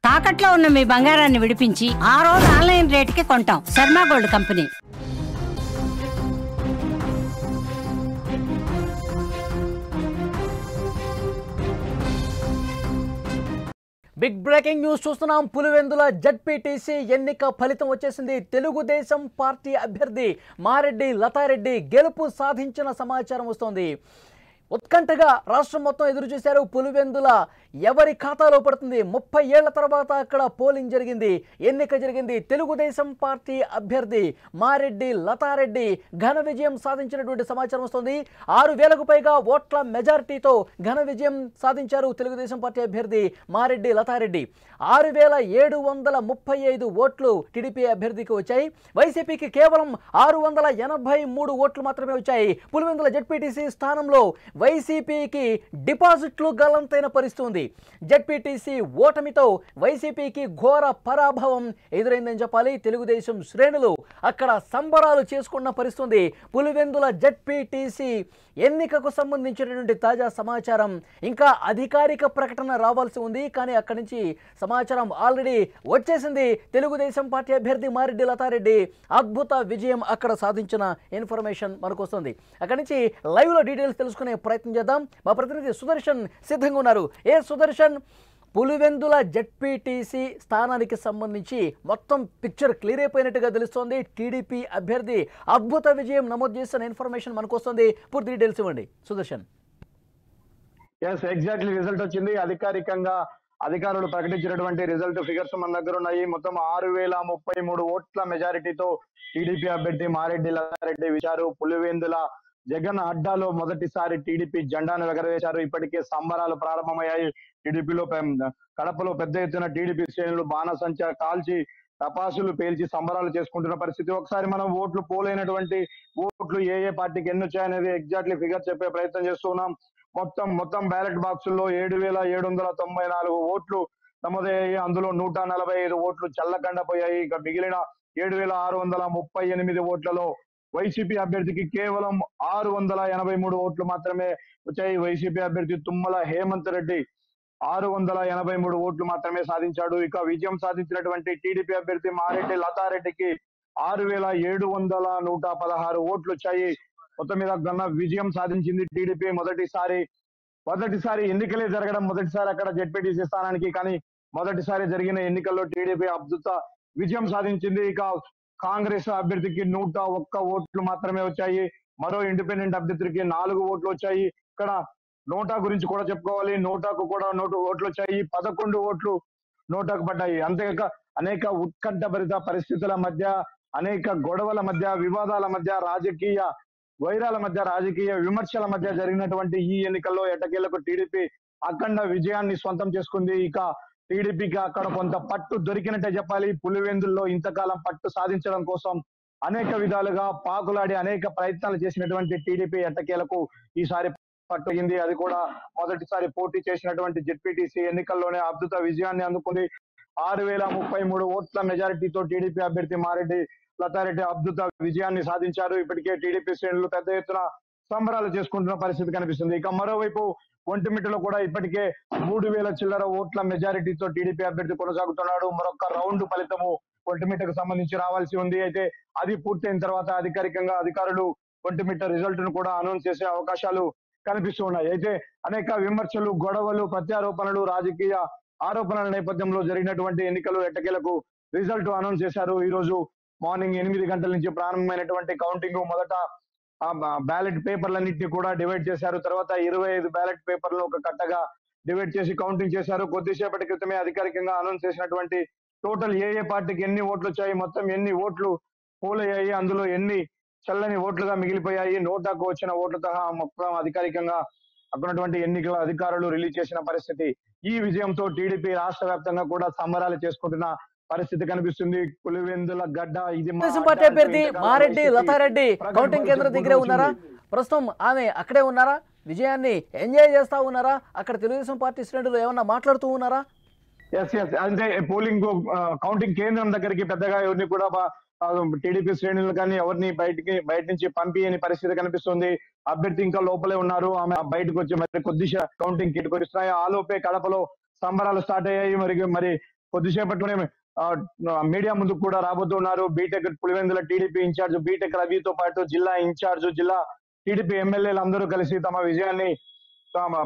తాకట్లో ఉన్న మీ బంగారాన్ని విడిపించి ఆ రోజు ఆన్లైన్ రేటుకి కొంటాం. Sharma gold company. Big breaking news చూస్తున్నాం. పులివెందుల జడ్పీటీసీ ఎన్నిక ఫలితం వచ్చేసింది. తెలుగుదేశం పార్టీ అభ్యర్థి మారెడ్డి లతారెడ్డి గెలుపు సాధించిన సమాచారం వస్తోంది. ఉత్కంఠగా రాష్ట్రం మొత్తం ఎదురు చూశారు. పులివెందుల ఎవరి ఖాతాలో పడుతుంది? 30 ఏళ్ల తర్వాత అక్కడ పోలింగ్ జరిగింది, ఎన్నిక జరిగింది. తెలుగుదేశం పార్టీ అభ్యర్థి మారెడ్డి లతారెడ్డి ఘన విజయం సాధించినటువంటి సమాచారం వస్తుంది. 6000కు పైగా ఓట్ల మెజారిటీతో ఘన విజయం సాధించారు తెలుగుదేశం పార్టీ అభ్యర్థి మారెడ్డి లతారెడ్డి. 6735 ఓట్లు టీడీపీ అభ్యర్థికి వచ్చాయి. వైసీపీకి కేవలం 683 ఓట్లు మాత్రమే వచ్చాయి. పులివెందుల జడ్పీటీసీ స్థానంలో వైసీపీకి డిపాజిట్లు గల్లంతైన పరిస్థితి ఉంది. జడ్పీటీసీ ఓటమితో వైసీపీకి ఘోర పరాభవం ఎదురైందని చెప్పాలి. తెలుగుదేశం శ్రేణులు అక్కడ సంబరాలు చేసుకున్న పరిస్థితి. పులివెందుల జడ్పీటీసీ ఎన్నికకు సంబంధించినటువంటి తాజా సమాచారం ఇంకా అధికారిక ప్రకటన రావాల్సి ఉంది, కానీ అక్కడి నుంచి సమాచారం ఆల్రెడీ వచ్చేసింది. తెలుగుదేశం పార్టీ అభ్యర్థి మారెడ్డి లతారెడ్డి అద్భుత విజయం అక్కడ సాధించిన ఇన్ఫర్మేషన్ మనకు వస్తుంది. అక్కడి నుంచి లైవ్లో డీటెయిల్స్ తెలుసుకునే ప్రయత్నం చేద్దాం. మా ప్రతినిధి సుదర్శన్ సిద్ధంగా ఉన్నారు. సుదర్శన్, పులివెందుల జడ్పీటీసీ స్థానానికి సంబంధించి మొత్తం పిక్చర్ క్లియర్ అయిపోయినట్టుగా తెలుస్తోంది. టీడీపీ అభ్యర్థి అద్భుత విజయం నమోదు చేసిన ఇన్ఫర్మేషన్ మనకు వస్తుంది. పూర్తి డీటెయిల్స్ ఇవ్వండి సుదర్శన్. ఎగ్జాక్ట్లీ రిజల్ట్ వచ్చింది. అధికారికంగా అధికారులు ప్రకటించినటువంటి రిజల్ట్ ఫిగర్స్ మన దగ్గర ఉన్నాయి. మొత్తం 6033 ఓట్ల మెజారిటీతో టీడీపీ అభ్యర్థి మారెడ్డి లతారెడ్డి విచారు. పులివెందుల జగన్ అడ్డాలో మొదటిసారి టీడీపీ జెండాను ఎగరవేశారు. ఇప్పటికే సంబరాలు ప్రారంభమయ్యాయి. టీడీపీలో కడపలో పెద్ద ఎత్తున టీడీపీ శ్రేణులు బాణసంచ కాల్చి టపాసులు పేల్చి సంబరాలు చేసుకుంటున్న పరిస్థితి. ఒకసారి మనం ఓట్లు పోలైనటువంటి ఓట్లు ఏ పార్టీకి ఎన్ని వచ్చాయనేది ఎగ్జాక్ట్లీ ఫిగర్ చెప్పే ప్రయత్నం చేస్తున్నాం. మొత్తం బ్యాలెట్ బాక్సుల్లో 7794 ఓట్లు నమోదయ్యాయి. అందులో 145 ఓట్లు చల్లకండపోయాయి. ఇక మిగిలిన 7638 ఓట్లలో వైసీపీ అభ్యర్థికి కేవలం 683 ఓట్లు మాత్రమే వచ్చాయి. వైసీపీ అభ్యర్థి తుమ్మల హేమంత్ రెడ్డి 683 ఓట్లు మాత్రమే సాధించాడు. ఇక విజయం సాధించినటువంటి టీడీపీ అభ్యర్థి మారెడ్డి లతారెడ్డికి 6116 ఓట్లు వచ్చాయి. మొత్తం మీద ఘన విజయం సాధించింది టీడీపీ. మొదటిసారి ఎన్నికలే జరగడం మొదటిసారి అక్కడ జడ్పీటీసీ స్థానానికి, కానీ మొదటిసారి జరిగిన ఎన్నికల్లో టీడీపీ అద్భుత విజయం సాధించింది. ఇక కాంగ్రెస్ అభ్యర్థికి 101 ఓట్లు మాత్రమే వచ్చాయి. మరో ఇండిపెండెంట్ అభ్యర్థికి 4 ఓట్లు వచ్చాయి. ఇక్కడ నోటా గురించి కూడా చెప్పుకోవాలి. నోటాకు కూడా 100 ఓట్లు వచ్చాయి. 11 ఓట్లు నోటాకు పడ్డాయి. అంతేకాక అనేక ఉత్కంఠభరిత పరిస్థితుల మధ్య, అనేక గొడవల మధ్య, వివాదాల మధ్య, రాజకీయ వైరాల మధ్య, రాజకీయ విమర్శల మధ్య జరిగినటువంటి ఈ ఎన్నికల్లో ఎట్టకేలకు టీడీపీ అఖండ విజయాన్ని సొంతం చేసుకుంది. ఇక టీడీపీకి అక్కడ కొంత పట్టు దొరికినట్టే చెప్పాలి. పులివెందుల్లో ఇంతకాలం పట్టు సాధించడం కోసం అనేక విధాలుగా పాకులాడి అనేక ప్రయత్నాలు చేసినటువంటి టీడీపీ ఎట్టకేలకు ఈసారి పట్టు అయింది. అది కూడా మొదటిసారి పోటీ చేసినటువంటి జెడ్పీటీసీ ఎన్నికల్లోనే అద్భుత విజయాన్ని అందుకుంది. 6033 ఓట్ల మెజారిటీతో టీడీపీ అభ్యర్థి మారెడ్డి లతారెడ్డి అద్భుత విజయాన్ని సాధించారు. ఇప్పటికే టీడీపీ శ్రేణులు పెద్ద ఎత్తున సంబరాలు చేసుకుంటున్న పరిస్థితి కనిపిస్తుంది. ఇక మరోవైపు ఒంటిమిట్టలో కూడా ఇప్పటికే 3000 చిల్లర ఓట్ల మెజారిటీతో టీడీపీ అభ్యర్థి కొనసాగుతున్నాడు. మరొక రౌండ్ ఫలితము ఒంటిమిట్టకు సంబంధించి రావాల్సి ఉంది. అయితే అది పూర్తయిన తర్వాత అధికారికంగా అధికారులు ఒంటిమిట్ట రిజల్ట్ ను కూడా అనౌన్స్ చేసే అవకాశాలు కనిపిస్తూ ఉన్నాయి. అయితే అనేక విమర్శలు, గొడవలు, ప్రత్యారోపణలు, రాజకీయ ఆరోపణల నేపథ్యంలో జరిగినటువంటి ఎన్నికలు ఎట్టకేలకు రిజల్ట్ అనౌన్స్ చేశారు. ఈ రోజు మార్నింగ్ 8 గంటల నుంచి ప్రారంభమైనటువంటి కౌంటింగ్ మొదట బ్యాలెట్ పేపర్లన్నింటినీ కూడా డివైడ్ చేశారు. తర్వాత 25 బ్యాలెట్ పేపర్లు ఒక కట్టగా డివైడ్ చేసి కౌంటింగ్ చేశారు. కొద్దిసేపటి క్రితమే అధికారికంగా అనౌన్స్ చేసినటువంటి టోటల్ ఏ పార్టీకి ఎన్ని ఓట్లు వచ్చాయి, మొత్తం ఎన్ని ఓట్లు పోలయ్యాయి, అందులో ఎన్ని చల్లని ఓట్లుగా మిగిలిపోయాయి, నోటాకు వచ్చిన ఓట్లతో మొత్తం అధికారికంగా అక్కడున్నటువంటి ఎన్నికల అధికారులు రిలీజ్ చేసిన పరిస్థితి. ఈ విజయంతో టీడీపీ రాష్ట్ర వ్యాప్తంగా కూడా సంబరాలు చేసుకుంటున్న పరిస్థితి కనిపిస్తుంది. పులివెందుల గడ్డ ఇది. తెలుగుదేశం పార్టీ అభ్యర్థి మారెడ్డి లతారెడ్డి కౌంటింగ్ కేంద్రం దగ్గరే ఉన్నారా? ప్రస్తుతం ఆమె అక్కడే ఉన్నారా? విజయాన్ని ఎంజాయ్ చేస్తా ఉన్నారా? అక్కడ తెలుగుదేశం పార్టీ శ్రేణులు ఏమన్నా మాట్లాడుతూ ఉన్నారా? అంటే పోలింగ్ కౌంటింగ్ కేంద్రం దగ్గరికి పెద్దగా ఎవరిని కూడా టీడీపీ శ్రేణులు కానీ ఎవరిని బయట నుంచి పంపియని పరిస్థితి కనిపిస్తుంది. అభ్యర్థి ఇంకా లోపలే ఉన్నారు. ఆమె బయటకు వచ్చి మరి కొద్దిగా కౌంటింగ్ కిట్ కొనిస్తున్నాయి. ఆలోపే కడపలో సంబరాలు స్టార్ట్ అయ్యాయి. మరి కొద్దిసేపట్లోనే మీడియా ముందుకు కూడా రాబోతున్నారు. BTech Pulivendula TDP in charge BTech రవితో పాటు జిల్లా ఇన్ఛార్జ్, జిల్లా టీడీపీ ఎమ్మెల్యేలు అందరూ కలిసి తమ విజయాన్ని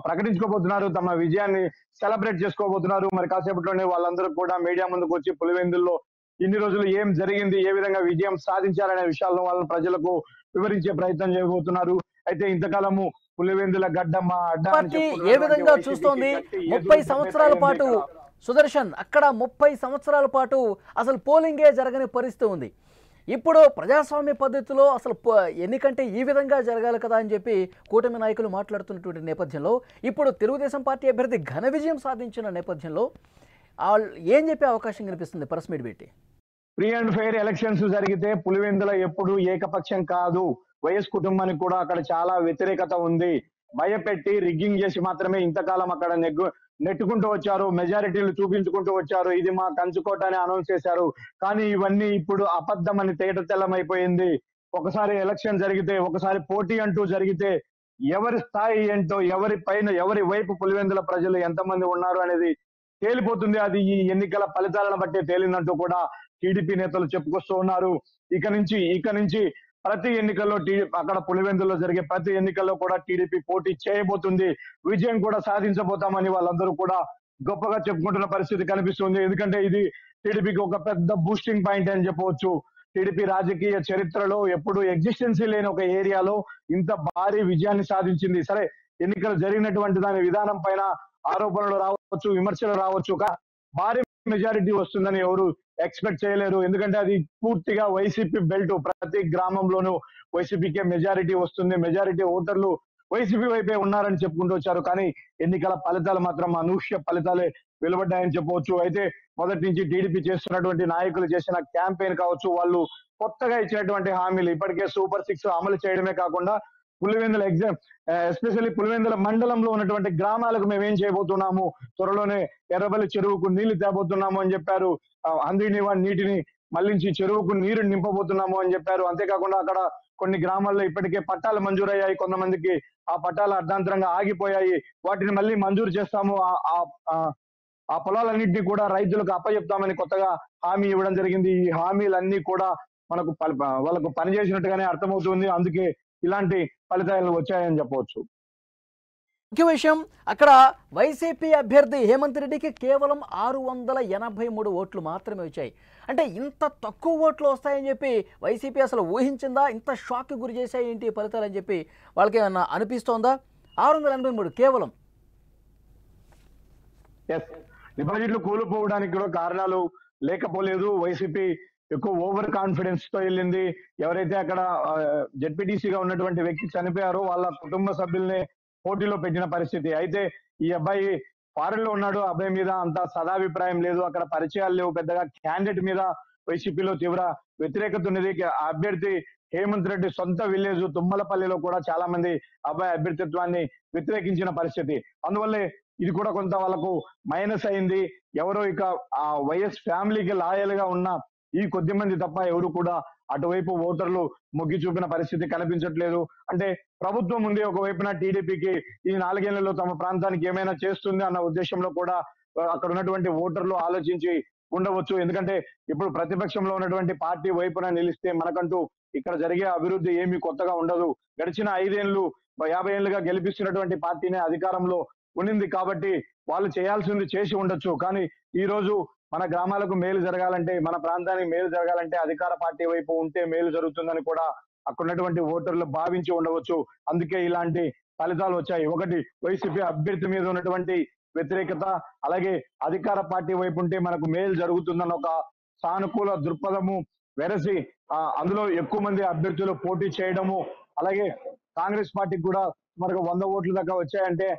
ప్రకటించుకోబోతున్నారు, తమ విజయాన్ని సెలబ్రేట్ చేసుకోబోతున్నారు. మరి కాసేపట్లోనే వాళ్ళందరూ కూడా మీడియా ముందుకు వచ్చి పులివెందుల్లో ఇన్ని రోజులు ఏం జరిగింది, ఏ విధంగా విజయం సాధించారనే విషయాలను వాళ్ళ ప్రజలకు వివరించే ప్రయత్నం చేయబోతున్నారు. అయితే ఇంతకాలము పులివెందుల గడ్డమ్మ అడ్డ ఏ విధంగా చూస్తోంది 30 సంవత్సరాల పాటు సుదర్శన్, అక్కడ 30 సంవత్సరాల పాటు అసలు పోలింగే జరగని పరిస్థితి ఉంది. ఇప్పుడు ప్రజాస్వామ్య పద్ధతిలో అసలు ఎన్నికంటే ఈ విధంగా జరగాలి కదా అని చెప్పి కూటమి నాయకులు మాట్లాడుతున్నటువంటి నేపథ్యంలో ఇప్పుడు తెలుగుదేశం పార్టీ అభ్యర్థి ఘన విజయం సాధించిన నేపథ్యంలో ఏం చెప్పే అవకాశం కనిపిస్తుంది ప్రెస్ మీట్ పెట్టి? ఫ్రీ అండ్ ఫెయిర్ ఎలక్షన్స్ జరిగితే పులివెందుల ఎప్పుడు ఏకపక్షం కాదు. వైఎస్ కుటుంబానికి కూడా అక్కడ చాలా వ్యతిరేకత ఉంది. భయపెట్టి రిగ్గింగ్ చేసి మాత్రమే ఇంతకాలం అక్కడ నెట్టుకుంటూ వచ్చారు, మెజారిటీలు చూపించుకుంటూ వచ్చారు. ఇది మా కంచుకోట అని అనౌన్స్ చేశారు. కానీ ఇవన్నీ ఇప్పుడు అబద్ధం అని తేటతెల్లమైపోయింది. ఒకసారి ఎలక్షన్ జరిగితే, ఒకసారి పోటీ అంటూ జరిగితే ఎవరి స్థాయి ఏంటో, ఎవరి పైన ఎవరి వైపు పులివెందుల ప్రజలు ఎంతమంది ఉన్నారు అనేది తేలిపోతుంది. అది ఈ ఎన్నికల ఫలితాలను బట్టే తేలిందంటూ కూడా టీడీపీ నేతలు చెప్పుకొస్తూ ఉన్నారు. ఇక నుంచి ప్రతి ఎన్నికల్లో అక్కడ పులివెందుల్లో జరిగే ప్రతి ఎన్నికల్లో కూడా టీడీపీ పోటీ చేయబోతుంది. విజయం కూడా సాధించబోతామని వాళ్ళందరూ కూడా గొప్పగా చెప్పుకుంటున్న పరిస్థితి కనిపిస్తుంది. ఎందుకంటే ఇది టీడీపీకి ఒక పెద్ద బూస్టింగ్ పాయింట్ అని చెప్పవచ్చు. టీడీపీ రాజకీయ చరిత్రలో ఎప్పుడు ఎగ్జిస్టెన్సీ లేని ఒక ఏరియాలో ఇంత భారీ విజయాన్ని సాధించింది. సరే, ఎన్నికలు జరిగినటువంటి దాని విధానం పైన ఆరోపణలు రావచ్చు, విమర్శలు రావచ్చు. భారీ మెజారిటీ వస్తుందని ఎవరు ఎక్స్పెక్ట్ చేయలేరు. ఎందుకంటే అది పూర్తిగా వైసీపీ బెల్ట్. ప్రతి గ్రామంలోనూ వైసీపీకే మెజారిటీ వస్తుంది. మెజారిటీ ఓటర్లు వైసీపీ వైపే ఉన్నారని చెప్పుకుంటూ వచ్చారు. కానీ ఎన్నికల ఫలితాలు మాత్రం అనూహ్య ఫలితాలే వెలువడ్డాయని చెప్పవచ్చు. అయితే మొదటి నుంచి టీడీపీ చేస్తున్నటువంటి నాయకులు చేసిన క్యాంపెయిన్ కావచ్చు, వాళ్ళు కొత్తగా ఇచ్చినటువంటి హామీలు, ఇప్పటికే సూపర్ 6 అమలు చేయడమే కాకుండా పులివెందుల ఎస్పెషల్లీ పులివెందుల మండలంలో ఉన్నటువంటి గ్రామాలకు మేమేం చేయబోతున్నాము, త్వరలోనే ఎర్రబల్లి చెరువుకు నీళ్లు తేబోతున్నాము అని చెప్పారు. అందిని నీటిని మళ్లించి చెరువుకు నీరు నింపబోతున్నాము అని చెప్పారు. అంతేకాకుండా అక్కడ కొన్ని గ్రామాల్లో ఇప్పటికే పట్టాలు మంజూరయ్యాయి. కొంతమందికి ఆ పట్టాలు అర్ధాంతరంగా ఆగిపోయాయి. వాటిని మళ్ళీ మంజూరు చేస్తాము, ఆ పొలాలన్నింటినీ కూడా రైతులకు అప్పచెప్తామని కొత్తగా హామీ ఇవ్వడం జరిగింది. ఈ హామీలన్నీ కూడా మనకు వాళ్ళకు పనిచేసినట్టుగానే అర్థమవుతుంది. అందుకే ఇలాంటి ఫలితాలు వచ్చాయని చెప్పవచ్చు. ముఖ్య విషయం, అక్కడ వైసీపీ అభ్యర్థి హేమంత్ రెడ్డికి కేవలం 683 ఓట్లు మాత్రమే వచ్చాయి. అంటే ఇంత తక్కువ ఓట్లు వస్తాయని చెప్పి వైసీపీ అసలు ఊహించిందా? ఇంత షాక్కి గురి చేశాయి ఏంటి ఫలితాలు అని చెప్పి వాళ్ళకి ఏమన్నా అనిపిస్తోందా? 683 కేవలం. డిపాజిట్లు కూలిపోవడానికి కూడా కారణాలు లేకపోలేదు. వైసీపీ ఎక్కువ ఓవర్ కాన్ఫిడెన్స్ తో వెళ్ళింది. ఎవరైతే అక్కడ జెడ్పీటీసీగా ఉన్నటువంటి వ్యక్తి చనిపోయారో వాళ్ళ కుటుంబ సభ్యుల్ని పోటీలో పెట్టిన పరిస్థితి. అయితే ఈ అబ్బాయి ఫారెన్ లో ఉన్నాడు. అబ్బాయి మీద అంత సదాభిప్రాయం లేదు, అక్కడ పరిచయాలు లేవు పెద్దగా. క్యాండిడేట్ మీద వైసీపీలో తీవ్ర వ్యతిరేకత ఉన్నది. అభ్యర్థి హేమంత్ రెడ్డి సొంత విలేజ్ తుమ్మలపల్లిలో కూడా చాలా మంది అబ్బాయి అభ్యర్థిత్వాన్ని వ్యతిరేకించిన పరిస్థితి. అందువల్లే ఇది కూడా కొంత వాళ్ళకు మైనస్ అయింది. ఎవరో ఇక ఆ వైఎస్ ఫ్యామిలీకి లాయల్ గా ఉన్న ఈ కొద్ది మంది తప్ప ఎవరు కూడా అటువైపు ఓటర్లు మొగ్గి చూపిన పరిస్థితి కనిపించట్లేదు. అంటే ప్రభుత్వం ఉంది ఒకవైపున, టీడీపీకి ఈ 4 ఏళ్లలో తమ ప్రాంతానికి ఏమైనా చేస్తుంది అన్న ఉద్దేశంలో కూడా అక్కడ ఉన్నటువంటి ఓటర్లు ఆలోచించి ఉండవచ్చు. ఎందుకంటే ఇప్పుడు ప్రతిపక్షంలో ఉన్నటువంటి పార్టీ వైపున నిలిస్తే మనకంటూ ఇక్కడ జరిగే అభివృద్ధి ఏమీ కొత్తగా ఉండదు. గడిచిన 5 ఏళ్లు 50 ఏళ్లుగా గెలిపిస్తున్నటువంటి పార్టీనే అధికారంలో ఉండింది కాబట్టి వాళ్ళు చేయాల్సింది చేసి ఉండొచ్చు. కానీ ఈ రోజు మన గ్రామాలకు మేలు జరగాలంటే, మన ప్రాంతానికి మేలు జరగాలంటే అధికార పార్టీ వైపు ఉంటే మేలు జరుగుతుందని కూడా అక్కడ ఉన్నటువంటి ఓటర్లు భావించి ఉండవచ్చు. అందుకే ఇలాంటి ఫలితాలు వచ్చాయి. ఒకటి, వైసీపీ అభ్యర్థి మీద ఉన్నటువంటి వ్యతిరేకత, అలాగే అధికార పార్టీ వైపు ఉంటే మనకు మేలు జరుగుతుందన్న ఒక సానుకూల దృక్పథము వెరసి అందులో ఎక్కువ మంది అభ్యర్థులు పోటీ చేయడము, అలాగే కాంగ్రెస్ పార్టీకి కూడా మనకు 100 ఓట్ల దాకా వచ్చాయంటే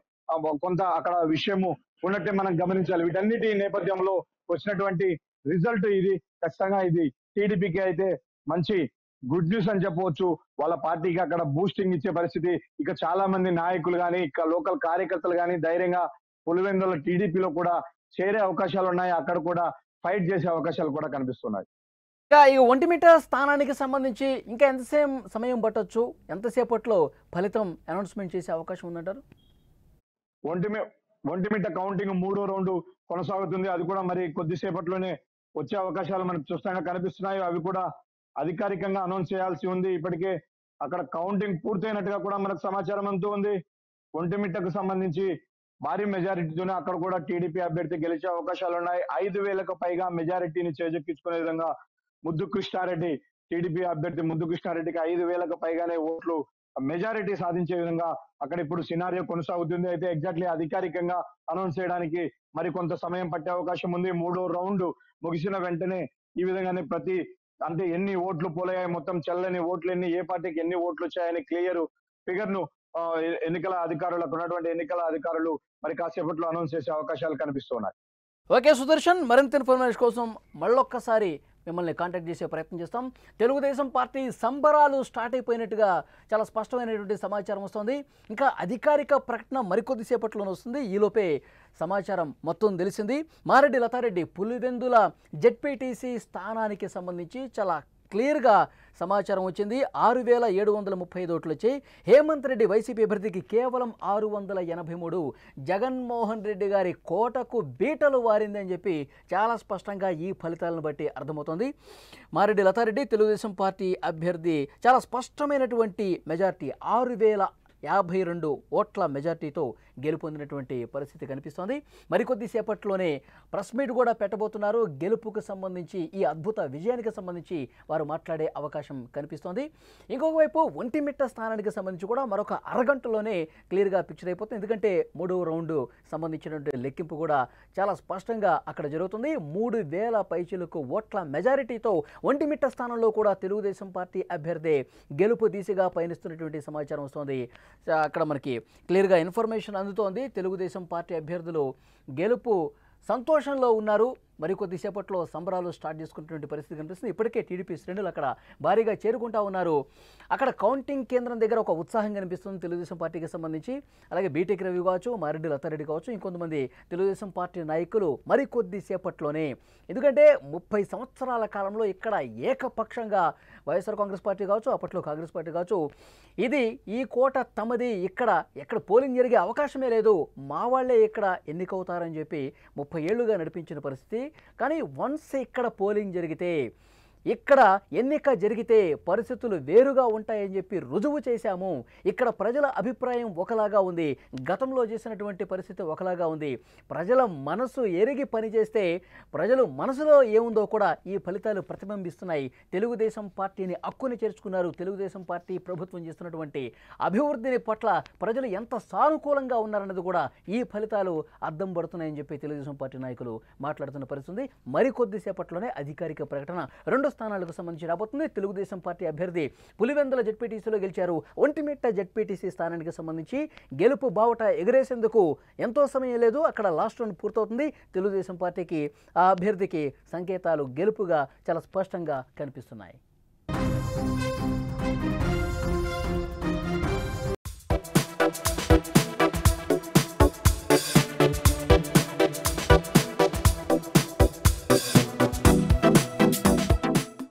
కొంత అక్కడ విషయము ఉన్నట్టే మనం గమనించాలి. వీటన్నిటి నేపథ్యంలో వచ్చినటువంటి రిజల్ట్ ఇది. ఖచ్చితంగా ఇది టీడీపీకి అయితే మంచి గుడ్ న్యూస్ అని చెప్పవచ్చు. వాళ్ళ పార్టీకి అక్కడ బూస్టింగ్ ఇచ్చే పరిస్థితి. ఇక చాలా మంది నాయకులు కానీ, ఇక లోకల్ కార్యకర్తలు కానీ ధైర్యంగా పులివెందుల టీడీపీలో కూడా చేరే అవకాశాలు ఉన్నాయి. అక్కడ కూడా ఫైట్ చేసే అవకాశాలు కూడా కనిపిస్తున్నాయి. ఇంకా ఈ ఒంటిమిట్ట స్థానానికి సంబంధించి ఇంకా ఎంతసేపు సమయం పట్టొచ్చు? ఎంతసేపట్లో ఫలితం అనౌన్స్మెంట్ చేసే అవకాశం ఉందంటారు? ఒంటిమిట్ట కౌంటింగ్ 3వ రౌండ్ కొనసాగుతుంది. అది కూడా మరి కొద్దిసేపట్లోనే వచ్చే అవకాశాలు మనకు చూస్తాగా కనిపిస్తున్నాయి. అవి కూడా అధికారికంగా అనౌన్స్ చేయాల్సి ఉంది. ఇప్పటికే అక్కడ కౌంటింగ్ పూర్తయినట్టుగా కూడా మనకు సమాచారం అంతూ ఉంది. ఒంటిమిట్టకు సంబంధించి భారీ మెజారిటీతోనే అక్కడ కూడా టీడీపీ అభ్యర్థి గెలిచే అవకాశాలు ఉన్నాయి. 5,000కు పైగా మెజారిటీని చేజెక్కించుకునే విధంగా ముద్దు కృష్ణారెడ్డి, టీడీపీ అభ్యర్థి ముద్దు కృష్ణారెడ్డికి 5,000కు పైగానే ఓట్లు మెజారిటీ సాధించే విధంగా అక్కడ ఇప్పుడు సినారియో కొనసాగుతుంది. అయితే ఎగ్జాక్ట్లీ అధికారికంగా అనౌన్స్ చేయడానికి మరి కొంత సమయం పట్టే అవకాశం ఉంది. 3వ రౌండ్ ముగిసిన వెంటనే ఈ విధంగానే అంటే ఎన్ని ఓట్లు పోలయ్యాయి, మొత్తం చెల్లని ఓట్లు ఎన్ని, ఏ పార్టీకి ఎన్ని ఓట్లు వచ్చాయని క్లియర్ ఫిగర్ ను ఉన్నటువంటి ఎన్నికల అధికారులు మరి కాసేపట్లో అనౌన్స్ చేసే అవకాశాలు కనిపిస్తున్నాయి. ఓకే సుదర్శన్, మరింత ఇన్ఫర్మేషన్ కోసం మళ్ళొక్కసారి మిమ్మల్ని కాంటాక్ట్ చేసే ప్రయత్నం చేస్తాం. తెలుగుదేశం పార్టీ సంబరాలు స్టార్ట్ అయిపోయినట్టుగా చాలా స్పష్టమైనటువంటి సమాచారం వస్తుంది. ఇంకా అధికారిక ప్రకటన మరికొద్దిసేపట్లోనే వస్తుంది. ఈలోపే సమాచారం మొత్తం తెలిసింది. మారెడ్డి లతారెడ్డి పులివెందుల జెడ్పీటీసీ స్థానానికి సంబంధించి చాలా క్లియర్గా సమాచారం వచ్చింది. 6,735 ఓట్లు వచ్చాయి. హేమంత్ రెడ్డి వైసీపీ అభ్యర్థికి కేవలం 683. జగన్మోహన్ రెడ్డి గారి కోటకు బీటలు వారిందని చెప్పి చాలా స్పష్టంగా ఈ ఫలితాలను బట్టి అర్థమవుతుంది. మారెడ్డి లతారెడ్డి తెలుగుదేశం పార్టీ అభ్యర్థి చాలా స్పష్టమైనటువంటి మెజార్టీ 6,052 ఓట్ల మెజార్టీతో గెలుపొందినటువంటి పరిస్థితి కనిపిస్తోంది. మరికొద్దిసేపట్లోనే ప్రెస్ మీట్ కూడా పెట్టబోతున్నారు. గెలుపుకు సంబంధించి, ఈ అద్భుత విజయానికి సంబంధించి వారు మాట్లాడే అవకాశం కనిపిస్తోంది. ఇంకొక వైపు ఒంటిమిట్ట స్థానానికి సంబంధించి కూడా మరొక అరగంటలోనే క్లియర్గా పిక్చర్ అయిపోతుంది. ఎందుకంటే 3వ రౌండ్ సంబంధించినటువంటి లెక్కింపు కూడా చాలా స్పష్టంగా అక్కడ జరుగుతుంది. 3,000 పైచిలకు ఓట్ల మెజారిటీతో ఒంటిమిట్ట స్థానంలో కూడా తెలుగుదేశం పార్టీ అభ్యర్థి గెలుపు దిశగా పయనిస్తున్నటువంటి సమాచారం వస్తోంది. అక్కడ మనకి క్లియర్గా ఇన్ఫర్మేషన్ అందుతోంది. తెలుగుదేశం పార్టీ అభ్యర్థులు గెలుపు సంతోషంలో ఉన్నారు. మరికొద్దిసేపట్లో సంబరాలు స్టార్ట్ చేసుకున్నటువంటి పరిస్థితి కనిపిస్తుంది. ఇప్పటికే టీడీపీ శ్రేణులు అక్కడ భారీగా చేరుకుంటా ఉన్నారు. అక్కడ కౌంటింగ్ కేంద్రం దగ్గర ఒక ఉత్సాహం కనిపిస్తుంది తెలుగుదేశం పార్టీకి సంబంధించి. అలాగే బీటెక్ రవి కావచ్చు, మారెడ్డి లతారెడ్డి కావచ్చు, ఇంకొంతమంది తెలుగుదేశం పార్టీ నాయకులు మరికొద్దిసేపట్లోనే, ఎందుకంటే 30 సంవత్సరాల కాలంలో ఇక్కడ ఏకపక్షంగా వైఎస్ఆర్ కాంగ్రెస్ పార్టీ కావచ్చు, అప్పట్లో కాంగ్రెస్ పార్టీ కావచ్చు, ఈ కోట తమది, ఎక్కడ పోలింగ్ జరిగే అవకాశమే లేదు, మా వాళ్లే ఇక్కడ ఎన్నికవుతారని చెప్పి 30 ఏళ్లుగా నడిపించిన పరిస్థితి. కానీ వన్స్ ఇక్కడ పోలింగ్ జరిగితే, ఇక్కడ ఎన్నిక జరిగితే పరిస్థితులు వేరుగా ఉంటాయని చెప్పి రుజువు చేశాము. ఇక్కడ ప్రజల అభిప్రాయం ఒకలాగా ఉంది, గతంలో చేసినటువంటి పరిస్థితి ఒకలాగా ఉంది. ప్రజల మనసు ఎరిగి పనిచేస్తే ప్రజలు మనసులో ఏముందో కూడా ఈ ఫలితాలు ప్రతిబింబిస్తున్నాయి. తెలుగుదేశం పార్టీని హక్కుని చేర్చుకున్నారు. తెలుగుదేశం పార్టీ ప్రభుత్వం చేస్తున్నటువంటి అభివృద్ధిని పట్ల ప్రజలు ఎంత సానుకూలంగా ఉన్నారన్నది కూడా ఈ ఫలితాలు అద్దం పడుతున్నాయని చెప్పి తెలుగుదేశం పార్టీ నాయకులు మాట్లాడుతున్న పరిస్థితి. మరికొద్దిసేపట్లోనే అధికారిక ప్రకటన 2 స్థానాలకు సంబంధించి రాబోతుంది. తెలుగుదేశం పార్టీ అభ్యర్థి పులివెందుల జెడ్పీటీసీలో గెలిచారు. ఒంటిమిట్ట జెడ్పీటీసీ స్థానానికి సంబంధించి గెలుపు బావుట ఎగరేసేందుకు ఎంతో సమయం లేదు. అక్కడ లాస్ట్ రౌండ్ పూర్తవుతుంది. తెలుగుదేశం పార్టీకి, ఆ అభ్యర్థికి సంకేతాలు గెలుపుగా చాలా స్పష్టంగా కనిపిస్తున్నాయి.